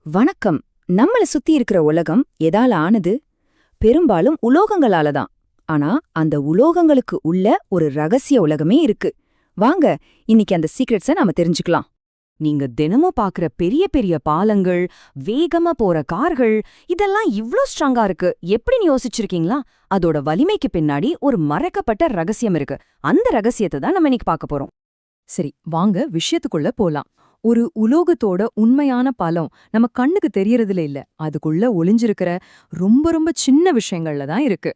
வணக்கம். நம்மள சுத்தி இருக்கிற உலகம் எதால ஆனது? பெரும்பாலும் உலோகங்களால தான். ஆனா அந்த உலோகங்களுக்கு உள்ள ஒரு ரகசிய உலகமே இருக்கு. வாங்க, இன்னைக்கு அந்த சீக்ரெட்ஸ நாம தெரிஞ்சுக்கலாம். நீங்க தினமும் பாக்குற பெரிய பெரிய பாலங்கள், வேகமா போற கார்கள், இதெல்லாம் இவ்ளோ ஸ்ட்ராங்கா இருக்கு எப்படின்னு யோசிச்சிருக்கீங்களா? அதோட வலிமைக்கு பின்னாடி ஒரு மறைக்கப்பட்ட ரகசியம் இருக்கு. அந்த ரகசியத்தை தான் நம்ம இன்னைக்கு பார்க்க போறோம். சரி, வாங்க விஷயத்துக்குள்ள போலாம். ஒரு உலோகத்தோட உண்மையான பலம் நம்ம கண்ணுக்கு தெரியறதுல இல்ல, அதுக்குள்ள ஒளிஞ்சிருக்கிற ரொம்ப ரொம்ப சின்ன விஷயங்கள்ல தான் இருக்கு.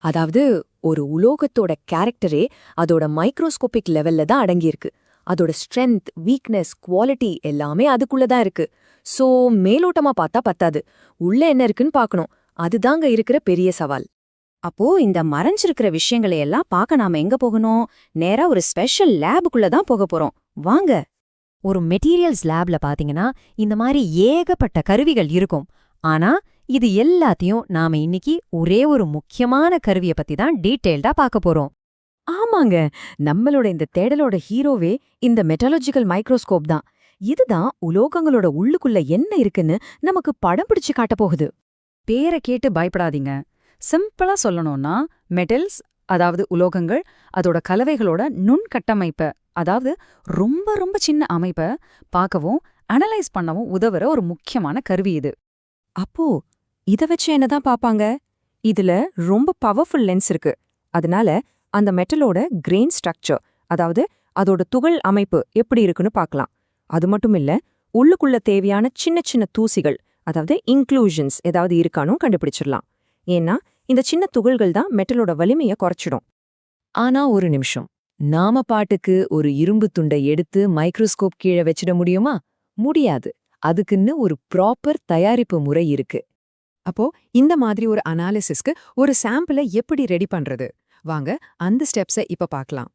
அதாவது ஒரு உலோகத்தோட கேரக்டரே அதோட மைக்ரோஸ்கோபிக் லெவல்ல தான் அடங்கியிருக்கு. அதோட ஸ்ட்ரென்த், வீக்னஸ், குவாலிட்டி எல்லாமே அதுக்குள்ள தான் இருக்கு. சோ மேலோட்டமா பார்த்தா பத்தாது, உள்ள என்ன இருக்குன்னு பார்க்கணும். அதுதாங்க இருக்கிற பெரிய சவால். அப்போ இந்த மறைஞ்சிருக்கிற விஷயங்களை எல்லாம் பார்க்க நாம எங்க போகணும்? நேரா ஒரு ஸ்பெஷல் லேபுக்குள்ள தான் போக போறோம். வாங்க. ஒரு மெட்டீரியல்ஸ் லேப்ல பாத்தீங்கன்னா இந்த மாதிரி ஏகப்பட்ட கருவிகள் இருக்கும். ஆனா இது எல்லாத்தையும் நாம இன்னைக்கு ஒரே ஒரு முக்கியமான கருவிய பத்தி தான் டீட்டெயில்டா பார்க்க போறோம். ஆமாங்க, நம்மளோட இந்த தேடலோட ஹீரோவே இந்த மெட்டாலஜிக்கல் மைக்ரோஸ்கோப் தான். இதுதான் உலோகங்களோட உள்ளுக்குள்ள என்ன இருக்குன்னு நமக்கு படம் பிடிச்சு காட்ட போகுது. பேரை கேட்டு பயப்படாதீங்க. சிம்பிளா சொல்லணும்னா, மெட்டல்ஸ், அதாவது உலோகங்கள், அதோட கலவைகளோட நுண்கட்டமைப்ப, அதாவது ரொம்ப ரொம்ப சின்ன அமைப்ப பார்க்கவும் அனலைஸ் பண்ணவும் உதவுற ஒரு முக்கியமான கருவி இது. அப்போ இத வச்சு என்னதான் பாப்பாங்க? இதுல ரொம்ப பவர்ஃபுல் லென்ஸ் இருக்கு. அதனால அந்த மெட்டலோட கிரெயின் ஸ்ட்ரக்சர், அதாவது அதோட துகள் அமைப்பு எப்படி இருக்குன்னு பார்க்கலாம். அது மட்டும் இல்ல, உள்ளுக்குள்ள தேவையான சின்ன சின்ன தூசிகள், அதாவது இன்க்ளூஷன்ஸ் ஏதாவது இருக்கானும் கண்டுபிடிச்சிடலாம். ஏன்னா இந்த சின்ன துகள்கள் தான் மெட்டலோட வலிமையை குறைச்சிடும். ஆனா ஒரு நிமிஷம், நாம பாட்டுக்கு ஒரு இரும்பு துண்டை எடுத்து மைக்ரோஸ்கோப் கீழே வச்சிட முடியுமா? முடியாது. அதுக்குன்னு ஒரு ப்ராப்பர் தயாரிப்பு முறை இருக்கு. அப்போ இந்த மாதிரி ஒரு அனாலிசிஸ்க்கு ஒரு சாம்பிளை எப்படி ரெடி பண்றது? வாங்க அந்த ஸ்டெப்ஸை இப்ப பார்க்கலாம்.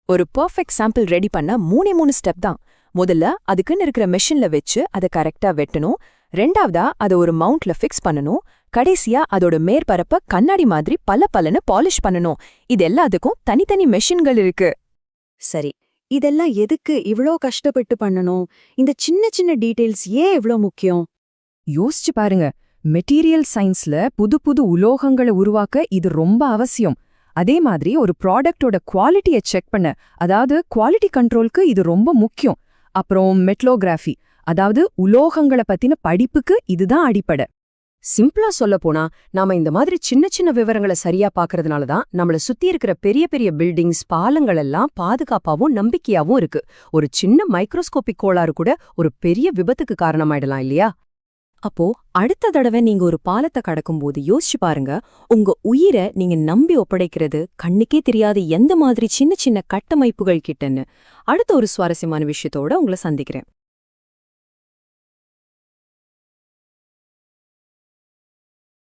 ஒரு பெர்ஃபெக்ட் சாம்பிள் ரெடி பண்ண மூணு ஸ்டெப் தான். முதல்ல அதுக்குன்னு இருக்கிற மெஷின்ல வச்சு அதை கரெக்டா வெட்டணும். ரெண்டாவதா அதை ஒரு மவுண்ட்ல ஃபிக்ஸ் பண்ணணும். கடைசியா அதோட மேற்பரப்ப கண்ணாடி மாதிரி பலன்னு பாலிஷ் பண்ணணும். இது எல்லாத்துக்கும் தனித்தனி மெஷின்கள் இருக்கு. சரி, இதெல்லாம் எதுக்கு இவ்ளோ கஷ்டப்பட்டு பண்ணணும்? இந்த சின்ன சின்ன டீடைல்ஸ் ஏன் இவ்ளோ முக்கியம்? யோசிச்சு பாருங்க, மெட்டீரியல் சயின்ஸ்ல புது புது உலோகங்களை உருவாக்க இது ரொம்ப அவசியம். அதே மாதிரி ஒரு ப்ராடக்டோட குவாலிட்டியை செக் பண்ண, அதாவது குவாலிட்டி கண்ட்ரோலுக்கு இது ரொம்ப முக்கியம். அப்புறம் மெட்லோகிராஃபி, அதாவது உலோகங்களை பத்தின படிப்புக்கு இதுதான் அடிப்படை. சிம்பிளா சொல்ல போனா, நாம இந்த மாதிரி சின்ன சின்ன விவரங்களை சரியா பாக்குறதுனால தான் நம்மள சுத்தி இருக்கிற பெரிய பெரிய பில்டிங்ஸ், பாலங்கள் எல்லாம் பாதுகாப்பாவும் நம்பிக்கையாவும் இருக்கு. ஒரு சின்ன மைக்ரோஸ்கோபிக் கோளாறு கூட ஒரு பெரிய விபத்துக்கு காரணமாயிடலாம் இல்லையா? அப்போ அடுத்த தடவை நீங்க ஒரு பாலத்தை கடக்கும்போது யோசிச்சு பாருங்க, உங்க உயிரை நீங்க நம்பி ஒப்படைக்கிறது கண்ணுக்கே தெரியாத எந்த மாதிரி சின்ன சின்ன கட்டமைப்புகள் கிட்டன்னு. அடுத்த ஒரு சுவாரஸ்யமான விஷயத்தோட உங்களை சந்திக்கிறேன்.